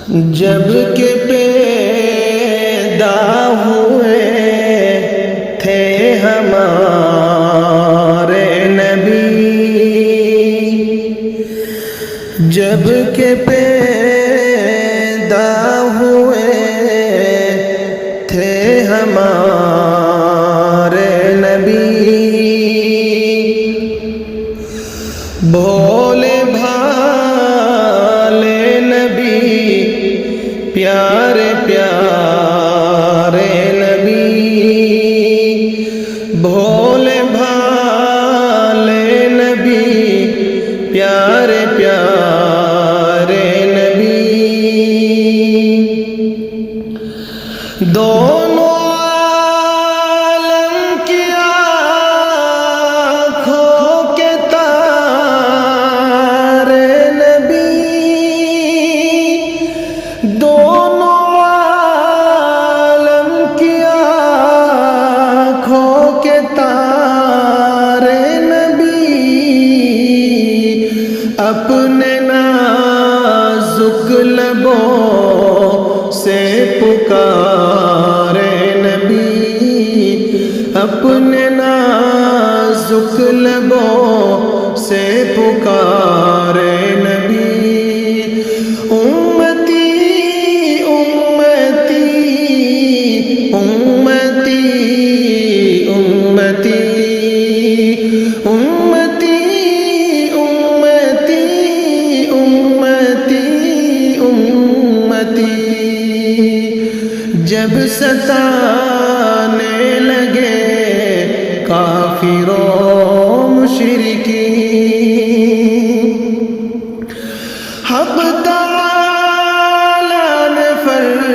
جب کہ پیدا ہوئے تھے ہمارے نبی، جب کہ پیدا ہوئے تھے ہمارے نبی، بھولے بھالے نبی، پیارے پیارے نبی، بھولے بھالے نبی، پیارے پیارے نبی، دونوں عالم کی آنکھوں کے تارے نبی، دونوں عالم کی آنکھوں کے تارے نبی، اپنے نازک لبوں سے پکارے نبی، اپنے نازک لبوں سے پکارے نبی، امتی امتی امتی امتی امتی امتی امتی امتی، جب ستانے لگے کافروں مشرکین، حق تعالیٰ نے فرمایا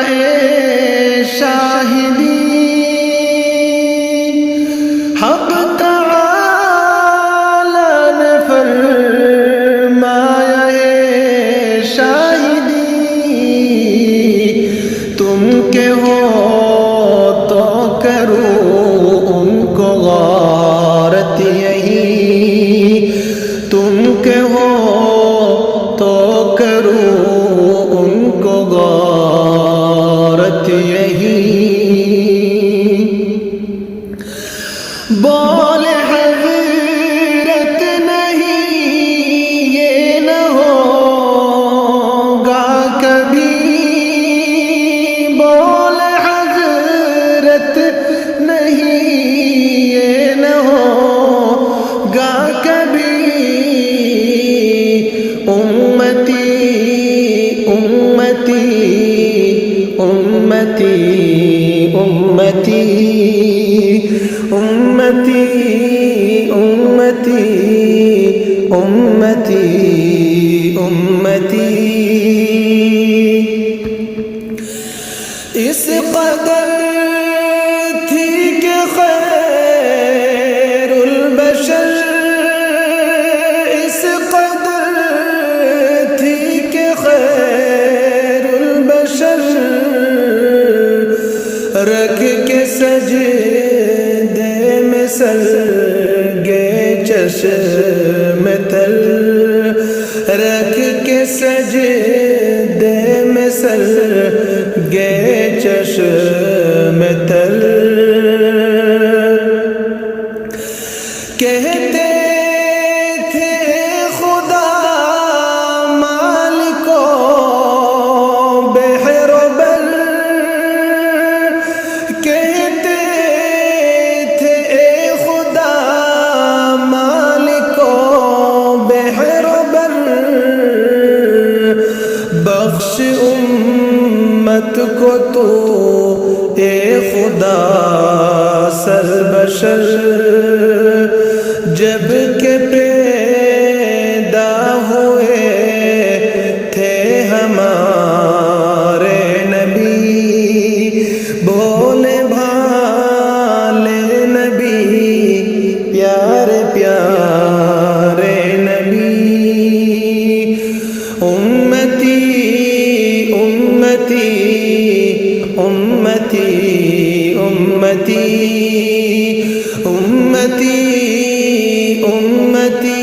اے شاہدین، حق تعالیٰ نے فرمایا اے شاہدین، تم کے ہو تو کرو ان کو غارت یہی، تم کے ہو تو کرو ان کو غارت یہی، بولے حضرت نہیں یہ نہ ہوگا کبھی، بولے حضرت نہیں یہ نہ ہوگا کبھی، امتی امتی امتی امتی امتی امتی امتی امتی، اس قدر تھی کہ خیر البشر، اس قدر تھی کہ خیر البشر، رکھ کے سجدے میں سر گے چشم تر، رکھ کے سجدے میں سر گے چشم تر، کہتے تھے خدا مالک و بحر و بر، کہتے تھے خدا مالک و بحر و بر، بخش امت کو تو اے خدا سر بشر، جب کہ پیدا ہوئے تھے ہمارے نبی، بھولے بھالے نبی، پیارے پیارے نبی، امتی امتی امتی امتی امتی امتی